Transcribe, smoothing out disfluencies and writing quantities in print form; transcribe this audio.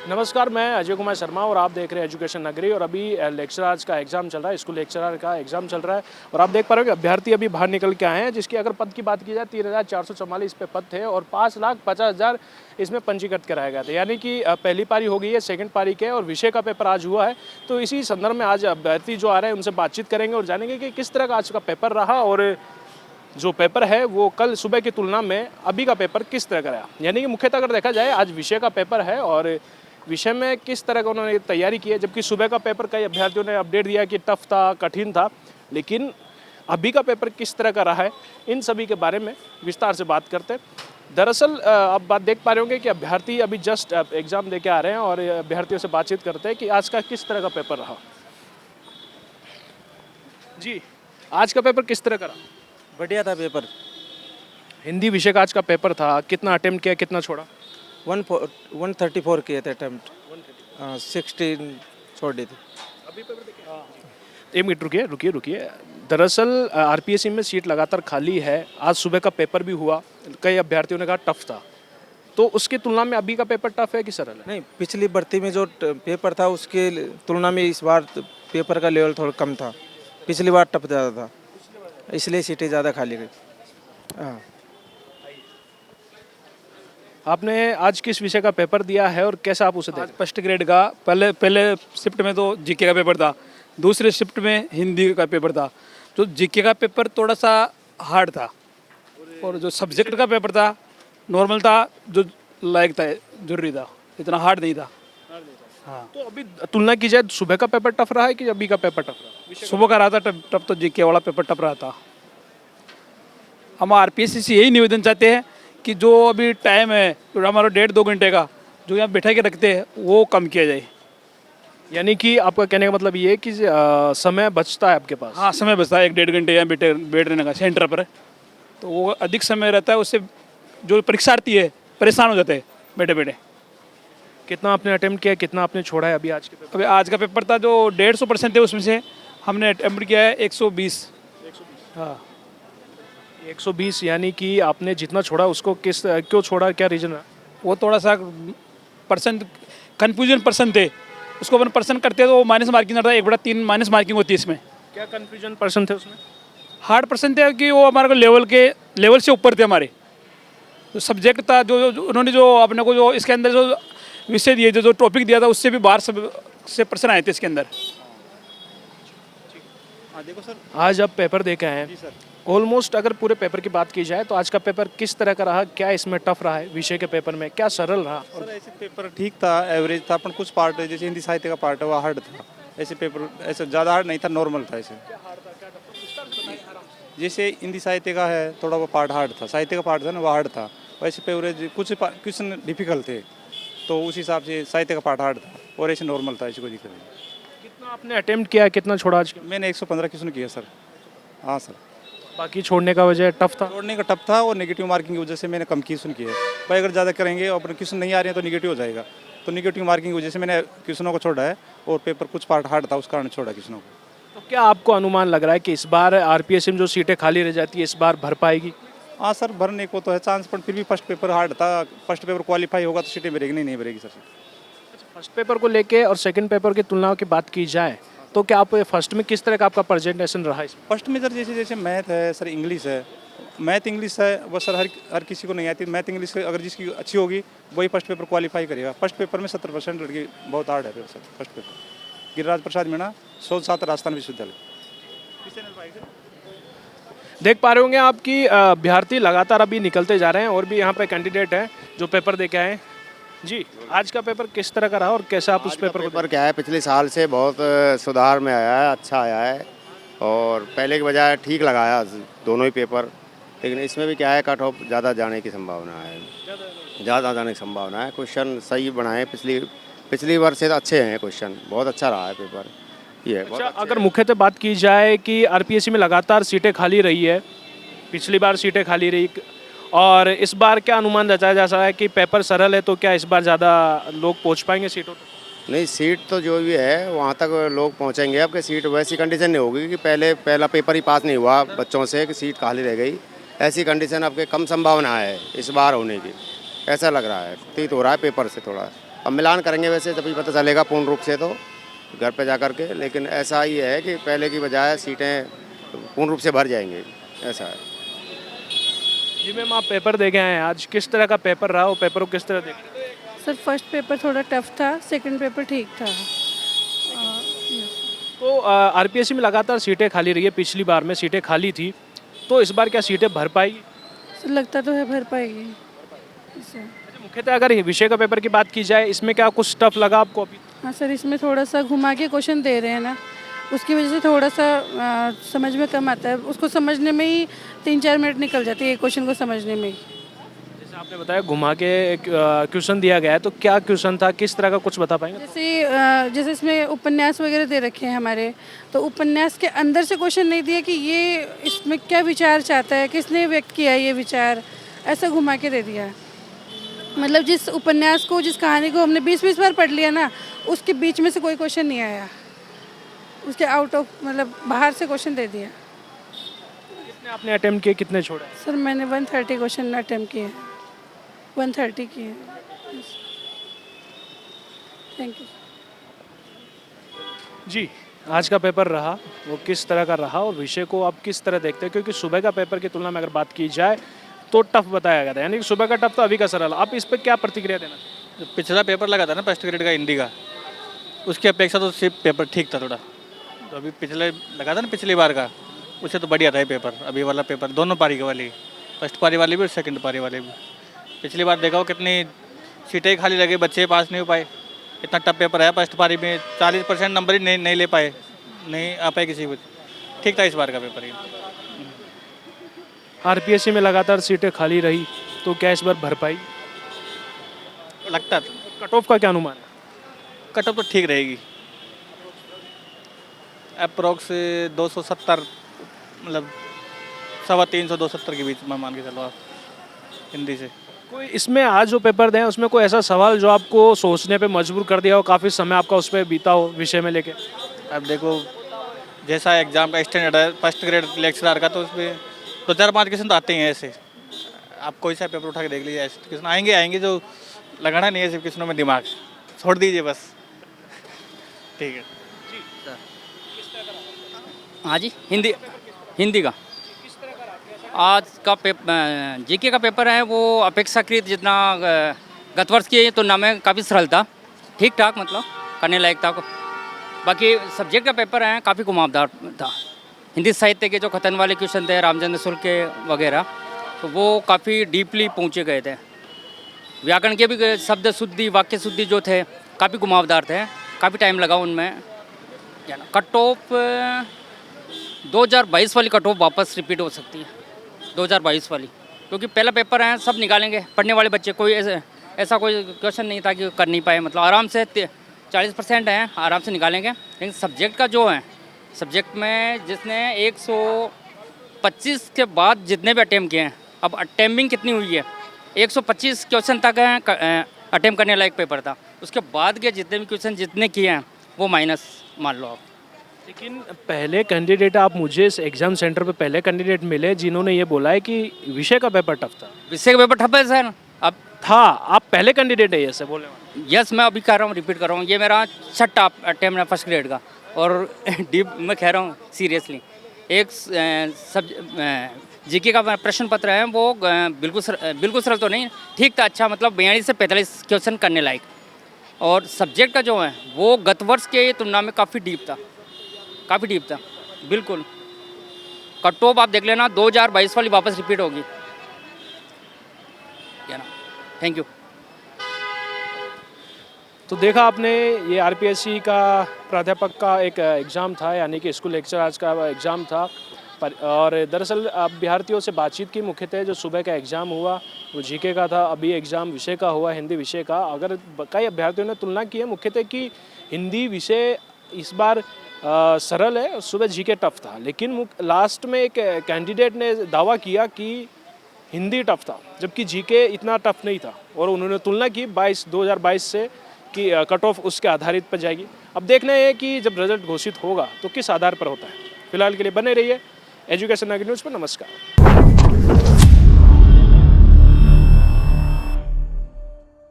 नमस्कार, मैं अजय कुमार शर्मा और आप देख रहे हैं एजुकेशन नगरी। और अभी लेक्चरर्स का एग्ज़ाम चल रहा है, स्कूल लेक्चरर का एग्ज़ाम चल रहा है। और आप देख पा रहे हो कि अभ्यर्थी अभी बाहर निकल के आए हैं, जिसकी अगर पद की बात की जाए 3,444 पे पद थे और 5,50,000 इसमें पंजीकृत कराया गया था। यानी कि पहली पारी हो गई है, सेकंड पारी के और विषय का पेपर आज हुआ है। तो इसी संदर्भ में आज अभ्यर्थी जो आ रहे हैं उनसे बातचीत करेंगे और जानेंगे कि किस तरह का आज का पेपर रहा और जो पेपर है वो कल सुबह की तुलना में अभी का पेपर किस तरह का रहा। यानी कि मुख्यतः अगर देखा जाए आज विषय का पेपर है और विषय में किस तरह का उन्होंने तैयारी की है, जबकि सुबह का पेपर कई अभ्यर्थियों ने अपडेट दिया कि टफ था, कठिन था, लेकिन अभी का पेपर किस तरह का रहा है, इन सभी के बारे में विस्तार से बात करते हैं। दरअसल आप बात देख पा रहे होंगे कि अभ्यर्थी अभी जस्ट एग्ज़ाम दे के आ रहे हैं और अभ्यर्थियों से बातचीत करते हैं कि आज का किस तरह का पेपर रहा। जी, आज का पेपर किस तरह का रहा? बढ़िया था पेपर। हिंदी विषय का आज का पेपर था, कितना अटेम्प्ट किया, कितना छोड़ा? 134 किए थे अटेम्प्ट, 16 छोड़ दी थी। अभी पेपर देखिए। एक मिनट रुकिए। दरअसल आरपीएससी में सीट लगातार खाली है। आज सुबह का पेपर भी हुआ, कई अभ्यर्थियों ने कहा टफ था, तो उसकी तुलना में अभी का पेपर टफ है कि सरल है? नहीं, पिछली भर्ती में जो पेपर था उसके तुलना में इस बार पेपर का लेवल थोड़ा कम था। पिछली बार टफ ज़्यादा था, इसलिए सीटें ज़्यादा खाली गई। हाँ। आपने आज किस विषय का पेपर दिया है और कैसा आप उसे आज फर्स्ट ग्रेड का पहले शिफ्ट में तो जीके का पेपर था, दूसरे शिफ्ट में हिंदी का पेपर था। जो जीके का पेपर थोड़ा सा हार्ड था और जो सब्जेक्ट का पेपर था नॉर्मल था, जो लायक था, जरूरी था, इतना हार्ड नहीं था। हाँ, तो अभी तुलना की जाए सुबह का पेपर टफ रहा है कि अभी का पेपर टफ रहा? सुबह का रहा था टफ, तो जीके वाला पेपर टफ रहा था। हम आरपीएससी से यही निवेदन चाहते हैं कि जो अभी टाइम है, जो हमारा 1.5-2 घंटे का जो यहाँ बैठा के रखते हैं वो कम किया जाए। यानी कि आपका कहने का मतलब ये है कि समय बचता है आपके पास? हाँ, समय बचता है 1-1.5 घंटे यहाँ बैठ रहने का सेंटर पर, तो वो अधिक समय रहता है, उससे जो परीक्षार्थी है परेशान हो जाते हैं बैठे बैठे। कितना आपने अटेम्प्ट किया, कितना आपने छोड़ा है अभी आज के पेपर? अभी आज का पेपर था जो 150% है, उसमें से हमने अटेम्प्ट किया है 120। हाँ, 120। यानी कि आपने जितना छोड़ा उसको क्यों छोड़ा, क्या रीज़न है? वो थोड़ा सा परसेंट कन्फ्यूजन पर्सन थे, उसको अपन पर्सन करते तो माइनस मार्किंग आता है, 1/3 माइनस मार्किंग होती है इसमें। क्या कन्फ्यूजन पर्सन थे उसमें? हार्ड पर्सन थे कि वो हमारे को लेवल से ऊपर थे। हमारे जो सब्जेक्ट था, जो उन्होंने जो अपने को जो इसके अंदर जो विषय दिए, जो टॉपिक दिया था, उससे भी बाहर से पर्सन आए थे इसके अंदर। हाँ देखो सर, आज आप पेपर दे के आए हैं। जी सर। ऑलमोस्ट अगर पूरे पेपर की बात की जाए तो आज का पेपर किस तरह का रहा? क्या इसमें टफ रहा है विषय के पेपर में, क्या सरल रहा? सर ऐसे पेपर ठीक था, एवरेज था, पर कुछ पार्ट जैसे हिंदी साहित्य का पार्ट है वो हार्ड था। ऐसे पेपर ऐसे ज़्यादा हार्ड नहीं था, नॉर्मल था। ऐसे जैसे हिंदी साहित्य का है थोड़ा वो पार्ट हार्ड था, साहित्य का पार्ट था ना वो हार्ड था। वैसे पे एवरेज कुछ क्वेश्चन डिफिकल्ट थे, तो उस हिसाब से साहित्य का पार्ट हार्ड था और ऐसे नॉर्मल था, ऐसी कोई दिक्कत नहीं। कितना आपने अटेम्प्ट किया, कितना छोड़ा आज? मैंने 115 क्वेश्चन किया सर। हाँ सर। बाकी छोड़ने का वजह टफ था? छोड़ने का टफ था और नेगेटिव मार्किंग की वजह से मैंने कम क्वेश्चन किए। भाई अगर ज़्यादा करेंगे और क्वेश्चन नहीं आ रहे हैं तो नेगेटिव हो जाएगा, तो नेगेटिव मार्किंग की वजह से मैंने क्वेश्चनों को छोड़ा है और पेपर कुछ पार्ट हार्ड था उस कारण छोड़ा क्वेश्चनों को। तो क्या आपको अनुमान लग रहा है कि इस बार आरपीएससी में जो सीटें खाली रह जाती है इस बार भर पाएगी? हाँ सर, भरने को तो है चांस, पर फिर भी फर्स्ट पेपर हार्ड था। फर्स्ट पेपर क्वालिफाई होगा तो सीटें भरेगी, नहीं भरेगी सर। फर्स्ट पेपर को लेके और सेकंड पेपर की तुलना की बात की जाए तो क्या आप फर्स्ट में किस तरह का आपका प्रेजेंटेशन रहा इसमें? फर्स्ट में सर जैसे मैथ है सर, इंग्लिश है। मैथ इंग्लिश है वो सर हर किसी को नहीं आती। मैथ इंग्लिश अगर जिसकी अच्छी होगी वही फर्स्ट पेपर क्वालिफाई करेगा। फर्स्ट पेपर में 70% लड़की बहुत हार्ड है सर फर्स्ट पेपर। गिरिराज प्रसाद मीणा, 107 राजस्थान विश्वविद्यालय। देख पा रहे होंगे आपकी अभ्यर्थी लगातार अभी निकलते जा रहे हैं और भी यहाँ पे कैंडिडेट हैं जो पेपर दे के आए हैं। जी, आज का पेपर किस तरह का रहा और कैसा आप उस पेपर को? पेपर क्या है, पिछले साल से बहुत सुधार में आया है, अच्छा आया है और पहले के बजाय ठीक लगाया दोनों ही पेपर। लेकिन इसमें भी क्या है, कट ऑफ ज़्यादा जाने की संभावना है, ज़्यादा जाने की संभावना है। क्वेश्चन सही बनाए, पिछली बार से अच्छे हैं क्वेश्चन, बहुत अच्छा रहा है पेपर ये। अच्छा, अगर मुख्यतः बात की जाए कि आरपीएससी में लगातार सीटें खाली रही है, पिछली बार सीटें खाली रही और इस बार क्या अनुमान जताया जा सकता है कि पेपर सरल है तो क्या इस बार ज़्यादा लोग पहुंच पाएंगे सीटों तक? नहीं, सीट तो जो भी है वहाँ तक लोग पहुँचेंगे। आपके सीट वैसी कंडीशन नहीं होगी कि पहला पेपर ही पास नहीं हुआ बच्चों से कि सीट खाली रह गई। ऐसी कंडीशन आपके कम संभावना है इस बार होने की, ऐसा लग रहा है, प्रतीत हो रहा है पेपर से थोड़ा। अब मिलान करेंगे वैसे तभी पता चलेगा पूर्ण रूप से, तो घर पे जा कर के। लेकिन ऐसा ही है कि पहले की बजाय सीटें पूर्ण रूप से भर जाएंगी, ऐसा है। जी मैम, आप पेपर दे के आए हैं आज, किस तरह का पेपर रहा, वो पेपर को किस तरह देख? सर फर्स्ट पेपर थोड़ा टफ था, सेकंड पेपर ठीक था। तो आरपीएससी में लगातार सीटें खाली रही है, पिछली बार में सीटें खाली थी, तो इस बार क्या सीटें भर पाएगी? सर लगता तो है भर पाएगी इसे। अच्छा, मुख्यतः अगर विषय का पेपर की बात की जाए, इसमें क्या कुछ टफ लगा आपको अभी? हाँ सर, इसमें थोड़ा सा घुमा के क्वेश्चन दे रहे हैं ना, उसकी वजह से थोड़ा सा समझ में कम आता है। उसको समझने में ही 3-4 मिनट निकल जाते हैं एक क्वेश्चन को समझने में ही। जैसे आपने बताया घुमा के क्वेश्चन दिया गया है, तो क्या क्वेश्चन था, किस तरह का कुछ बता पाएंगे? जैसे इसमें उपन्यास वगैरह दे रखे हैं हमारे, तो उपन्यास के अंदर से क्वेश्चन नहीं दिया कि ये इसमें क्या विचार चाहता है, किसने व्यक्त किया है ये विचार, ऐसा घुमा के दे दिया है। मतलब जिस उपन्यास को, जिस कहानी को हमने 20-20 बार पढ़ लिया ना, उसके बीच में से कोई क्वेश्चन नहीं आया, उसके आउट ऑफ मतलब बाहर से क्वेश्चन दे दिया। कितने आपने अटेम्प्ट किए, कितने छोड़े? सर मैंने 130 क्वेश्चन अटेम्प्ट किए, 130 किए। Thank you. जी, आज का पेपर रहा वो किस तरह का रहा और विषय को आप किस तरह देखते हैं? क्योंकि सुबह का पेपर की तुलना में अगर बात की जाए तो टफ बताया गया था, यानी कि सुबह का टफ तो अभी का सरल। आप इस पर क्या प्रतिक्रिया देना? जो पिछला पेपर लगा था ना फर्स्ट ग्रेड का हिंदी का, उसकी अपेक्षा तो सिर्फ पेपर ठीक था थोड़ा। तो अभी पिछले लगा था ना पिछली बार का, उससे तो बढ़िया था ये पेपर। अभी वाला पेपर दोनों पारी के वाली, फर्स्ट पारी वाली भी और सेकंड पारी वाली भी। पिछली बार देखा हो कितनी सीटें खाली लगी, बच्चे पास नहीं हो पाए। इतना टफ पेपर है, फर्स्ट पारी में 40% नंबर ही नहीं ले पाए, नहीं आ पाए किसी को। ठीक था इस बार का पेपर ही। आरपीएससी में लगातार सीटें खाली रही, तो क्या इस बार भर पाई? लगता था कट ऑफ का क्या अनुमान है? कट ऑफ तो ठीक रहेगी, अप्रोक्स 270, मतलब 325 270 के बीच में मान के चलो आप हिंदी से। कोई इसमें आज जो पेपर दें उसमें कोई ऐसा सवाल जो आपको सोचने पे मजबूर कर दिया हो, काफ़ी समय आपका उस पर बीता हो विषय में लेके? अब देखो जैसा एग्ज़ाम का स्टैंडर्ड है फर्स्ट ग्रेड लेक्चरर का, तो उसमें 2-4-5 क्वेश्चन तो आते ही हैं ऐसे। आप कोई सा पेपर उठा के देख लीजिए, ऐसे क्वेश्चन आएंगे जो लगाना नहीं है सिर्फ क्वेश्चनों में दिमाग, छोड़ दीजिए बस। ठीक है हाँ जी, हिंदी का आज का पेपर, जीके का पेपर है वो अपेक्षाकृत जितना गत वर्ष की तुलना में काफ़ी सरल था, ठीक ठाक मतलब करने लायक था। बाकी सब्जेक्ट का पेपर है काफ़ी घुमावदार था। हिंदी साहित्य के जो खतन वाले क्वेश्चन थे, रामचंद्र शुक्ल के वगैरह, तो वो काफ़ी डीपली पहुँचे गए थे। व्याकरण के भी शब्द शुद्धि, वाक्य शुद्धि जो थे काफ़ी घुमावदार थे, काफ़ी टाइम लगा उनमें। कट ऑफ 2022 वाली कट ऑफ वापस रिपीट हो सकती है, 2022 वाली, क्योंकि पहला पेपर है, सब निकालेंगे पढ़ने वाले बच्चे। कोई ऐसा कोई क्वेश्चन नहीं था कि कर नहीं पाए, मतलब आराम से 40% हैं, आराम से निकालेंगे। लेकिन सब्जेक्ट का जो है, सब्जेक्ट में जिसने 125 के बाद जितने भी अटैम्प्ट किए हैं, अब अटैम्पिंग कितनी हुई है, 125 क्वेश्चन तक अटैम्प्ट करने लायक पेपर था। उसके बाद के जितने भी क्वेश्चन जितने किए हैं वो माइनस मान लो आप। लेकिन पहले कैंडिडेट, आप मुझे इस एग्जाम सेंटर पे पहले कैंडिडेट मिले जिन्होंने ये बोला है कि विषय का पेपर टफ था। विषय का पेपर ठप है सर, अब था, आप पहले कैंडिडेट है ऐसे बोले? यस, मैं अभी कह रहा हूँ, रिपीट कर रहा हूँ, ये मेरा छठा अटैम्प्ट है फर्स्ट ग्रेड का। और डीप मैं कह रहा हूँ सीरियसली, एक जीके का प्रश्न पत्र है वो बिल्कुल सरल तो नहीं, ठीक था, अच्छा मतलब 42 से 45 क्वेश्चन करने लायक। और सब्जेक्ट का जो है वो गत वर्ष के तुलना में काफ़ी डीप था, काफ़ी डीप था बिल्कुल। कट ऑफ आप देख लेना, 2022 वाली वापस रिपीट होगी, क्या ना। Thank you. तो देखा आपने, ये आरपीएससी का प्राध्यापक का एक एग्ज़ाम था, यानी कि स्कूल लेक्चरर्स का एग्ज़ाम था। और दरअसल अभ्यर्थियों से बातचीत की, मुख्यतः जो सुबह का एग्ज़ाम हुआ वो जीके का था, अभी एग्ज़ाम विषय का हुआ, हिंदी विषय का। अगर कई अभ्यर्थियों ने तुलना की है मुख्यतः कि हिंदी विषय इस बार सरल है, सुबह जीके टफ था। लेकिन लास्ट में एक कैंडिडेट ने दावा किया कि हिंदी टफ था, जबकि जीके इतना टफ नहीं था। और उन्होंने तुलना की 2022 से कि कट ऑफ उसके आधारित पर जाएगी। अब देखना है कि जब रिजल्ट घोषित होगा तो किस आधार पर होता है। फिलहाल के लिए बने रहिए एजुकेशन नगर न्यूज़ पर। नमस्कार।